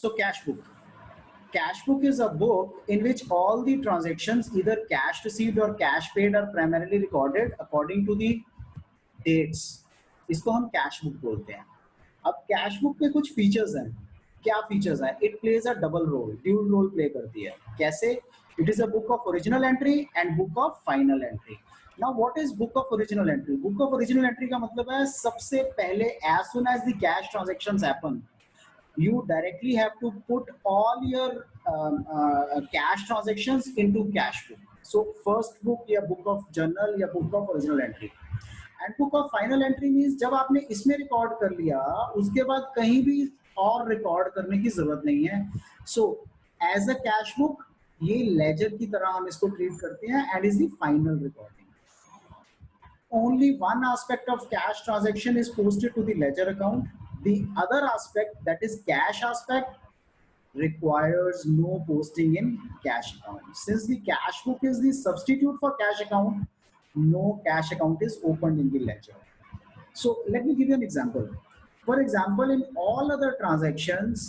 So cash book. Cash book is a book in which all the transactions, either cash received or cash paid, are primarily recorded according to the dates. इसको हम cash book बोलते हैं. अब cash book पे कुछ features हैं. क्या features हैं? It plays a double role, dual role play करती है. कैसे? It is a book of original entry and book of final entry. Now what is book of original entry? Book of original entry का मतलब है सबसे पहले as soon as the cash transactions happen, you directly have to put all your cash transactions into cash book. So first book या book of journal या book of original entry. And book of final entry means जब आपने इसमें record कर लिया उसके बाद कहीं भी और रिकॉर्ड करने की जरूरत नहीं है. So as a cash book ये लेजर की तरह हम इसको ट्रीट करते हैं and is the final recording. Only one aspect of cash transaction is posted to the ledger account. The other aspect, that is cash aspect, requires no posting in cash account. Since the cash book is the substitute for cash account, no cash account is opened in the ledger. So let me give you an example. For example, in all other transactions,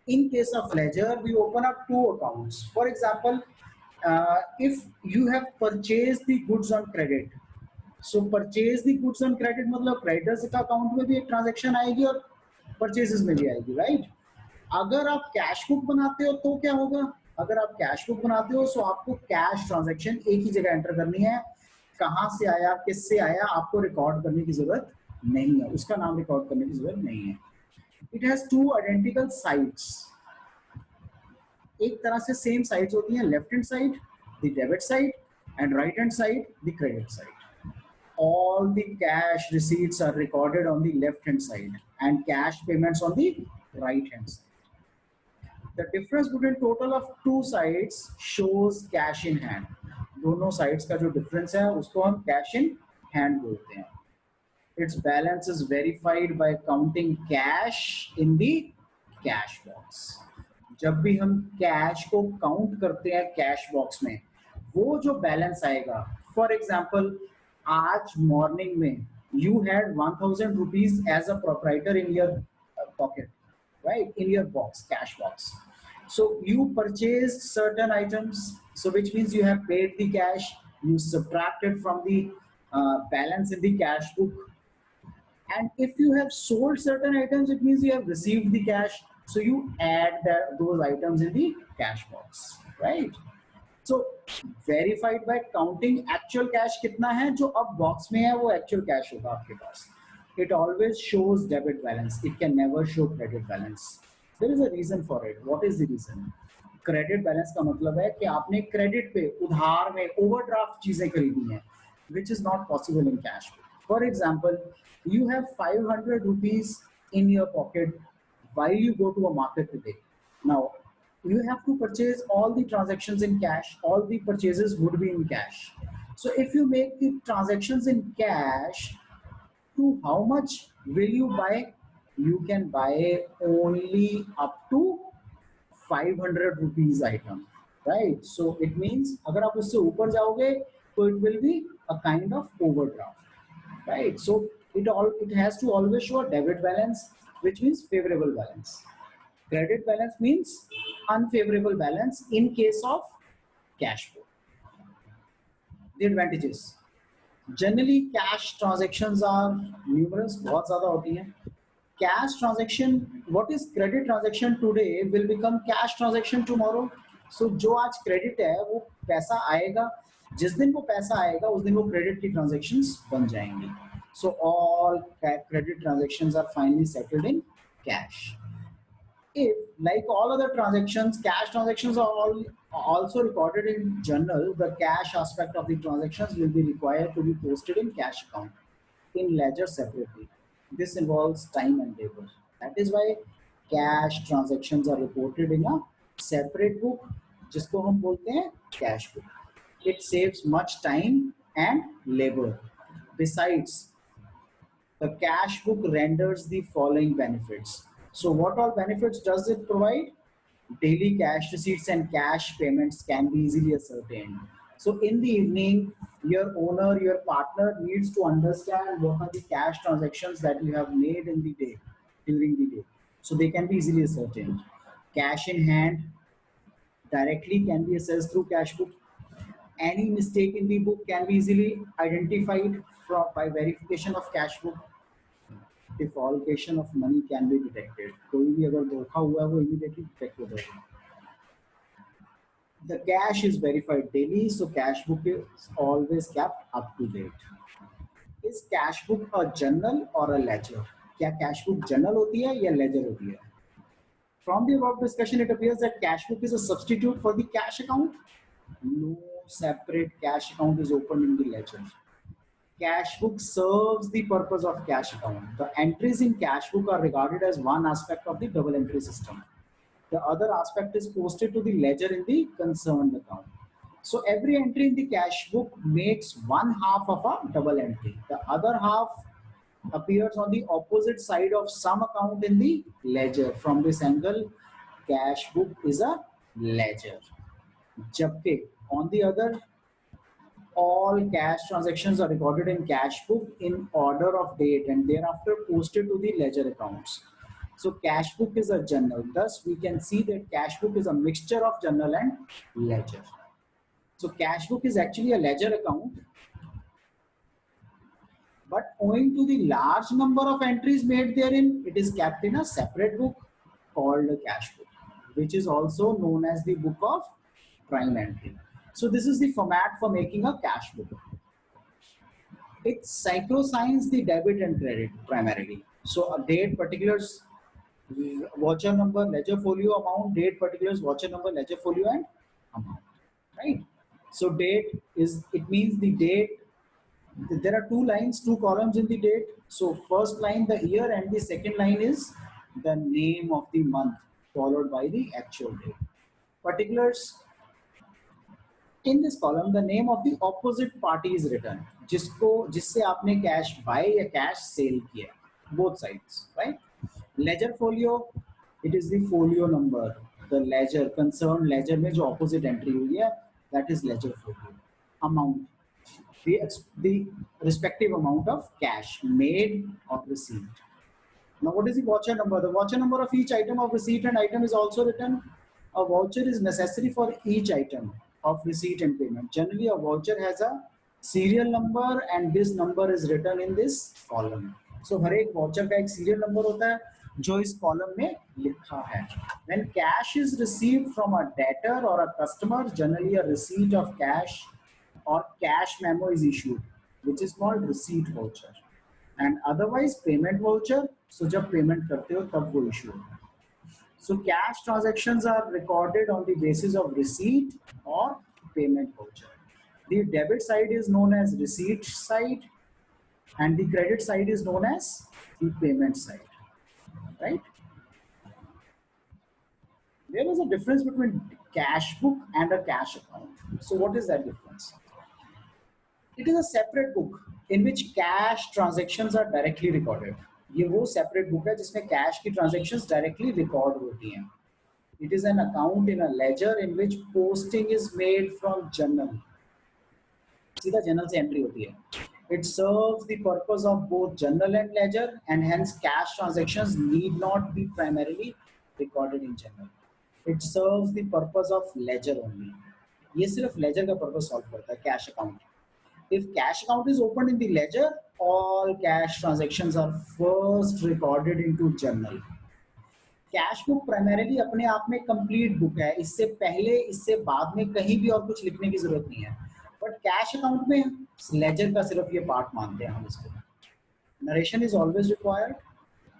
in case of ledger, we open up two accounts. For example, if you have purchased the goods on credit, so purchase the goods on credit मतलब creditors का account में भी एक transaction आएगी और purchases में भी आएगी, राइट? अगर आप कैश बुक बनाते हो तो क्या होगा? अगर आप कैश बुक बनाते हो तो आपको कैश ट्रांजैक्शन एक ही जगह एंटर करनी है. कहां से आया, किससे आया, आपको रिकॉर्ड करने की जरूरत नहीं है, उसका नाम रिकॉर्ड करने की जरूरत नहीं है. It has two identical sides. एक तरह से सेम साइड्स होती हैं, left hand side the debit side and right hand side the credit side. All the cash receipts are recorded on the left hand side and cash payments on the right hand side. The difference between total of two sides shows cash in hand. दोनों sides का जो difference है उसको हम cash in hand बोलते हैं. Its balance is verified by counting cash in the cash box. जब भी हम cash को count करते हैं cash box में, वो जो balance आएगा, for example, आज मॉर्निंग में you had 1000 rupees as a proprietor in your pocket, right, in your box, cash box. So you purchased certain items, so which means you have paid the cash, you subtracted from the balance in the cash book, and if you have sold certain items, it means you have received the cash, so you add those items in the cash box, right? So verified by counting actual cash कितना है जो अब box में है, वो actual cash होगा आपके पास. It always shows debit balance. It can never show credit balance. There is a reason for it. What is the reason? Credit balance का मतलब है कि आपने क्रेडिट पे उधार में ओवरड्राफ्ट चीजें खरीदी हैं, which is not possible in cash. For example, you have 500 rupees in your pocket while you go to a market today. Now you have to purchase all the transactions in cash. All the purchases would be in cash. So if you make the transactions in cash, to how much will you buy? You can buy only up to 500 rupees item, right? So it means अगर आप उससे ऊपर जाओगे तो it will be a kind of overdraft, right? So it has to always show a debit balance, which means favorable balance. Credit balance means unfavorable balance in case of cash flow. The advantages. Generally, cash transactions are numerous, बहुत ज़्यादा होती हैं. Cash transaction, what is credit transaction today will become cash transaction tomorrow. So जो आज credit है वो पैसा आएगा, जिस दिन वो पैसा आएगा उस दिन वो credit की transactions बन जाएंगी. So all credit transactions are finally settled in cash. If, like all other transactions, cash transactions are all also recorded in journal, the cash aspect of the transactions will be required to be posted in cash account in ledger separately. This involves time and labor. That is why cash transactions are reported in a separate book, जिसको हम बोलते हैं cash book. It saves much time and labor. Besides, the cash book renders the following benefits. So what all benefits does it provide? Daily cash receipts and cash payments can be easily ascertained. So in the evening, your owner, your partner needs to understand what are the cash transactions that you have made in the day, during the day. So they can be easily ascertained. Cash in hand directly can be assessed through cash book. Any mistake in the book can be easily identified by verification of cash book. Defalcation of money can be detected. कोई भी अगर धोखा हुआ है वो immediately detect हो जाएगा. The cash is verified daily, so cash book is always kept up to date. Is cash book a journal or a ledger? क्या cash book journal होती है या ledger होती है? From the above discussion, it appears that cash book is a substitute for the cash account. No separate cash account is opened in the ledger. Cash book serves the purpose of cash account. The entries in cash book are regarded as one aspect of the double entry system. The other aspect is posted to the ledger in the concerned account. So every entry in the cash book makes one half of a double entry. The other half appears on the opposite side of some account in the ledger. From this angle, cash book is a ledger. Jabke, on the other, all cash transactions are recorded in cash book in order of date and thereafter posted to the ledger accounts. So cash book is a journal. Thus, we can see that cash book is a mixture of journal and ledger. So cash book is actually a ledger account, but owing to the large number of entries made therein, it is kept in a separate book called a cash book, which is also known as the book of prime entry. So this is the format for making a cash book. It synchronizes the debit and credit primarily. So a date, particulars, voucher number, ledger folio amount, date, particulars, voucher number, ledger folio and amount, right? So date is, it means the date. There are two lines, two columns in the date. So first line the year and the second line is the name of the month followed by the actual date. Particulars, in this column the name of the opposite party is written, जिससे आपने cash buy या cash sale किया, both sides, right? Ledger folio, it is the folio number, the ledger, concerned ledger में जो opposite entry हुई है, that is ledger folio. Amount, the respective amount of cash made or received. Now what is the voucher number? The voucher number of each item of receipt and item is also written. A voucher is necessary for each item of receipt and payment. Generally a voucher has a serial number and this number is written in this column. So हर एक voucher का एक serial number होता है जो इस column में लिखा है. When cash is received from a debtor or a customer, generally a receipt of cash or cash memo is issued, which is called receipt voucher. And otherwise payment voucher, so जब payment करते हो तब वो issue होता है. So cash transactions are recorded on the basis of receipt or payment voucher. The debit side is known as receipt side and the credit side is known as the payment side, right? There is a difference between cash book and a cash account. So what is that difference? It is a separate book in which cash transactions are directly recorded. ये वो separate book है जिसमें cash की transactions directly record होती हैं. It is an account in a ledger in which posting is made from journal. सीधा journal से entry होती है. It serves the purpose of both journal and ledger, and hence cash transactions need not be primarily recorded in journal. It serves the purpose of ledger only. ये सिर्फ ledger का purpose solve करता है, cash account. If cash account is opened in the ledger, all cash transactions are first recorded into journal. Cash book primarily अपने आप में complete book है, इससे पहले इससे बाद में कहीं भी और कुछ लिखने की जरूरत नहीं है. But cash account में ledger का सिर्फ ये part मानते हैं हम इसको. Narration is always required.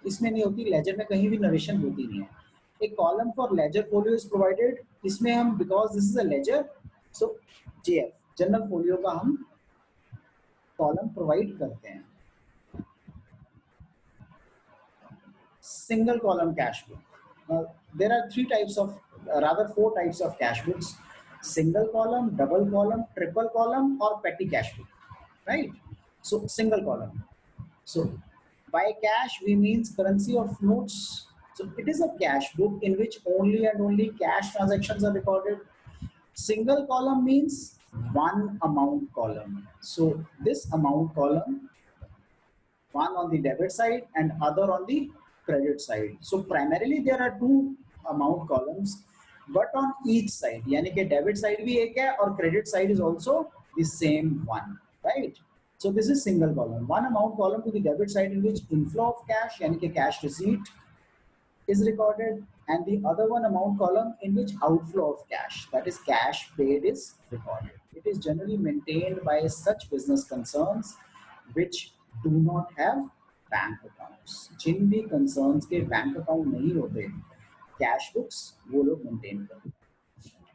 इसमें नहीं होती, ledger में कहीं भी narration होती नहीं है. A column for ledger folio is provided. इसमें हम, because this is a ledger, so JF general folio का हम column provide करते हैं. Single column cash book. Now, there are four types of cash books: single column, double column, triple column, or petty cash book, right? So single column. So by cash we means currency of notes. So it is a cash book in which only and only cash transactions are recorded. Single column means one amount column. So this amount column, one on the debit side and other on the credit side. So primarily there are two amount columns, but on each side, यानी कि debit side भी एक है और credit side is also the same one, right? So this is single column, one amount column to the debit side in which inflow of cash, यानी कि cash receipt is recorded, and the other one amount column in which outflow of cash, that is cash paid, is recorded. It is generally maintained by such business concerns which do not have bank accounts. जिन भी concerns के bank account नहीं होते, cash books वो लोग maintain करते हैं.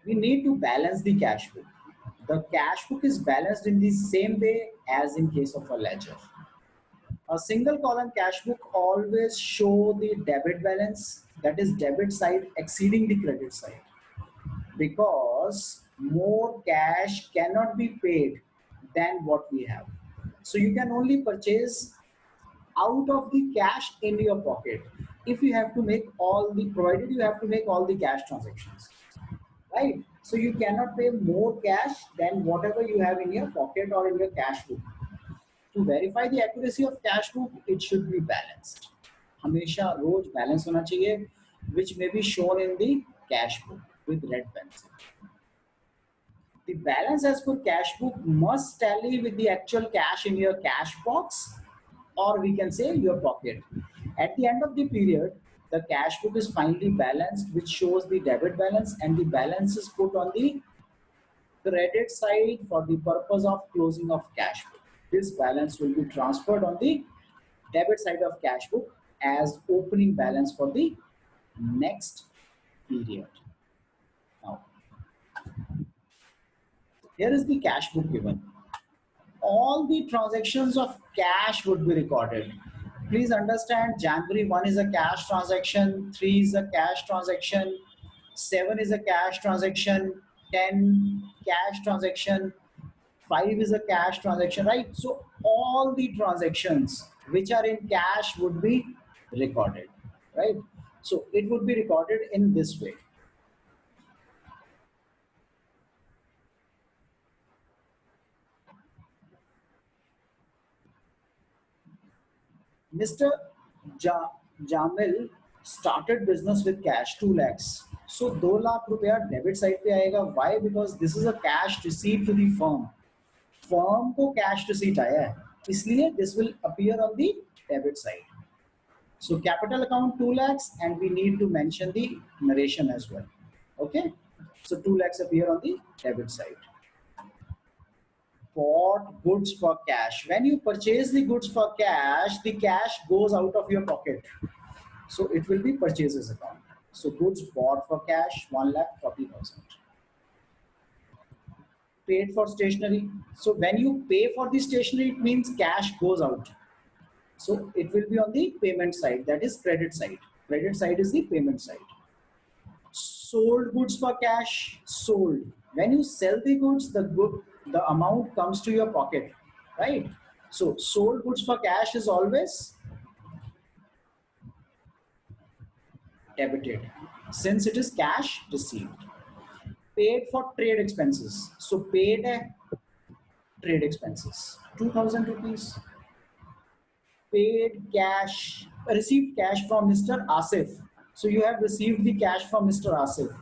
We need to balance the cash book. The cash book is balanced in the same way as in case of a ledger. A single column cash book always show the debit balance, that is debit side exceeding the credit side, because more cash cannot be paid than what we have. So you can only purchase out of the cash in your pocket if you have to make all the, provided you have to make all the cash transactions, right? So you cannot pay more cash than whatever you have in your pocket or in your cash book. To verify the accuracy of cash book, it should be balanced. हमेशा रोज balance होना चाहिए, which may be shown in the cash book with red pencil. The balance as per cash book must tally with the actual cash in your cash box, or we can say your pocket. At the end of the period, the cash book is finally balanced, which shows the debit balance, and the balance is put on the credit side for the purpose of closing of cash book. This balance will be transferred on the debit side of cash book as opening balance for the next period. Now, here is the cash book given. All the transactions of cash would be recorded. Please understand, January 1 is a cash transaction, 3 is a cash transaction, 7 is a cash transaction, 10 cash transaction, 5 is a cash transaction, right? So all the transactions which are in cash would be recorded, right? So it would be recorded in this way. Mr. Jamil started business with cash 2 lakhs. So 2 lakh रुपया debit side पे आएगा. Why? Because this is a cash receipt to the firm. Firm को cash receipt आया है, इसलिए this will appear on the debit side. So capital account 2 lakhs, and we need to mention the narration as well. Okay. So 2 lakhs appear on the debit side. Bought goods for cash. When you purchase the goods for cash, the cash goes out of your pocket. So it will be purchases account. So goods bought for cash 1,40,000. Paid for stationery. So when you pay for the stationery, it means cash goes out. So it will be on the payment side, that is credit side. Credit side is the payment side. Sold goods for cash, sold. When you sell the goods, the amount comes to your pocket, right? So sold goods for cash is always debited since it is cash received. Paid for trade expenses. So paid trade expenses, 2,000 rupees. Paid cash, received cash from Mr. Asif. So you have received the cash from Mr. Asif.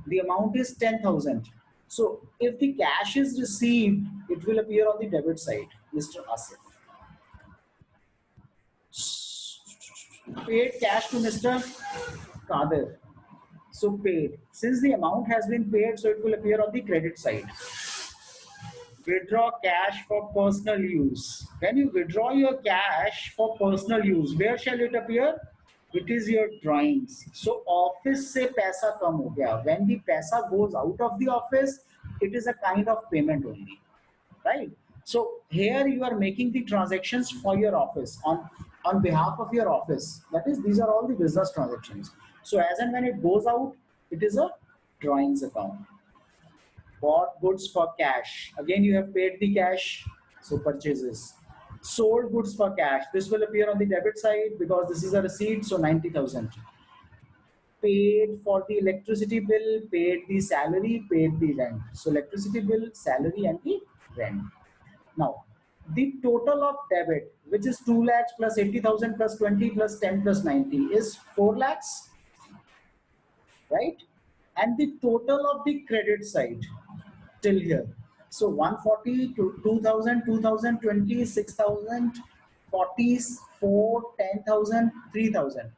The amount is 10,000. So if the cash is received, it will appear on the debit side, Mr. Asif. Paid cash to Mr. Kadir. So paid. Since the amount has been paid, so it will appear on the credit side. Withdraw cash for personal use. When you withdraw your cash for personal use, where shall it appear? It is your drawings. So office से पैसा कम हो गया. When the पैसा goes out of the office, it is a kind of payment only, right? So here you are making the transactions for your office on behalf of your office. That is, these are all the business transactions. So as and when it goes out, it is a drawings account. Bought goods for cash. Again, you have paid the cash, so purchases. Sold goods for cash. This will appear on the debit side because this is a receipt, so 90,000. Paid for the electricity bill, paid the salary, paid the rent. So electricity bill, salary, and the rent. Now, the total of debit, which is 2 lakhs plus 80,000 plus 20 plus 10 plus 90, is 4 lakhs. right? And the total of the credit side till here. So 140 to 2000, 2020, 6000, 40, 4, 10,000, 3,000.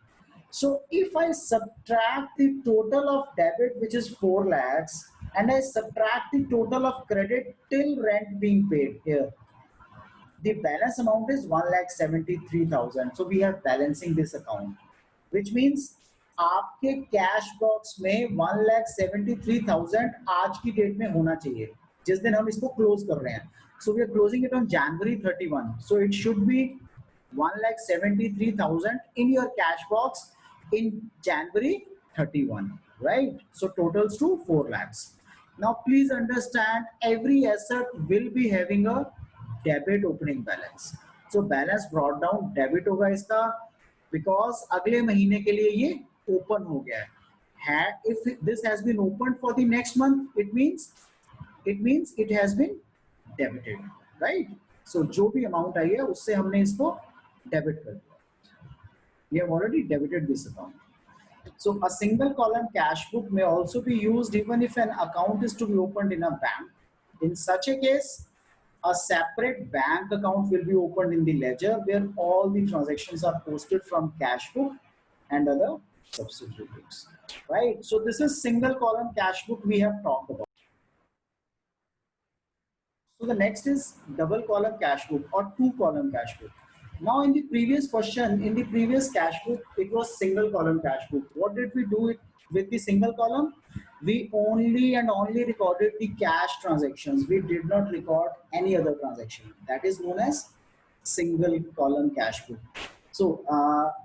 So if I subtract the total of debit, which is 4 lakhs, and I subtract the total of credit till rent being paid here, the balance amount is 1,73,000. So we are balancing this account, which means आपके cash box में 1,73,000 आज की date में होना चाहिए जिस दिन हम इसको क्लोज कर रहे हैं. So we are closing it on January 31. So it should be 1,73,000 in your cash box in January 31, right? So totals to 4 lakhs. Now please understand, every asset will be having a debit opening balance. So balance brought down debit होगा इसका, because अगले महीने के लिए ये open हो गया है. If this has been opened for the next month, it means it has been debited, right? So जो भी amount आई है उससे हमने इसको debit कर दिया. We have already debited this account. So a single column cash book may also be used even if an account is to be opened in a bank. In such a case, a separate bank account will be opened in the ledger where all the transactions are posted from cash book and other subsidiary books, right? So this is single column cash book we have talked about. So the next is double column cash book or two column cash book. Now in the previous question, in the previous cash book, it was single column cash book. What did we do it with the single column? We only and only recorded the cash transactions. We did not record any other transaction. That is known as single column cash book. So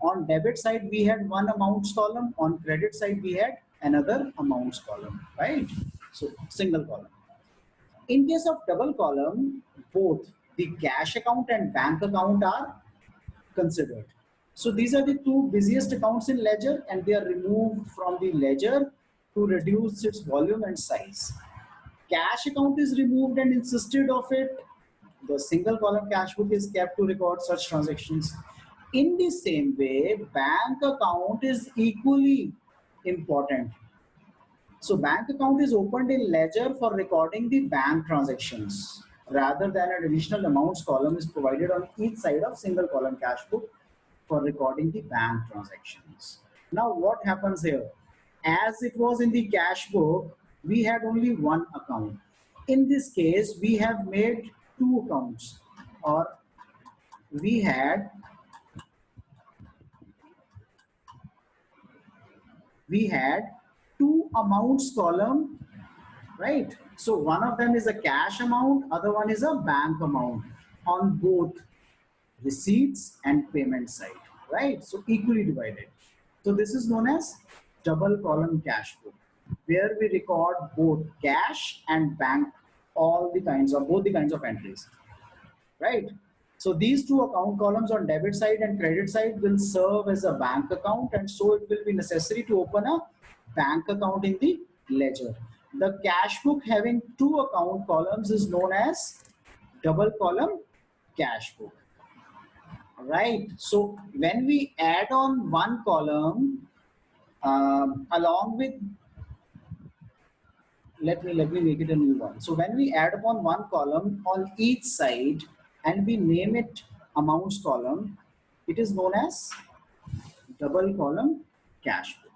on debit side, we had one amounts column. On credit side, we had another amounts column, right? So single column. In case of double column, both the cash account and bank account are considered. So these are the two busiest accounts in ledger and they are removed from the ledger to reduce its volume and size. Cash account is removed and instead of it, the single column cash book is kept to record such transactions. In the same way, bank account is equally important. So bank account is opened in ledger for recording the bank transactions rather than an additional amounts column is provided on each side of single column cash book for recording the bank transactions. Now what happens here? As it was in the cash book, we had only one account. In this case, we have made two accounts, or we had two amounts column, right? So one of them is a cash amount, other one is a bank amount on both receipts and payment side, right? So equally divided. So this is known as double column cash book, where we record both cash and bank, all the kinds of both the kinds of entries, right? So these two account columns on debit side and credit side will serve as a bank account, and so it will be necessary to open a bank account in the ledger. The cash book having two account columns is known as double column cash book. Right. So when we add on one column along with, let me make it a new one. So when we add upon one column on each side and we name it amounts column, it is known as double column cash book.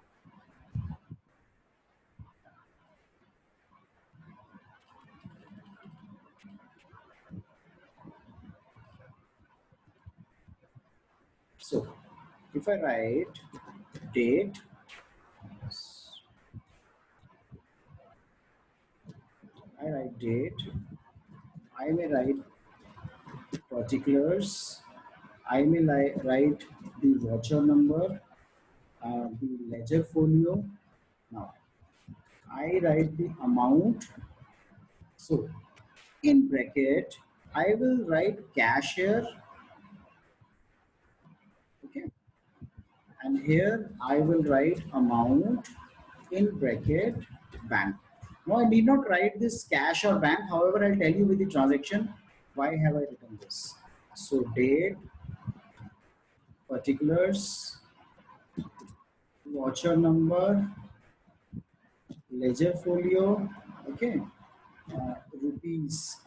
So if I write date, I write date, I may write particulars, I may write the voucher number, the ledger folio. Now I write the amount. So in bracket, I will write cash here. Okay. And here I will write amount in bracket bank. Now I need not write this cash or bank. However, I'll tell you with the transaction why have I written this. So date, particulars, voucher number, ledger folio, okay, rupees.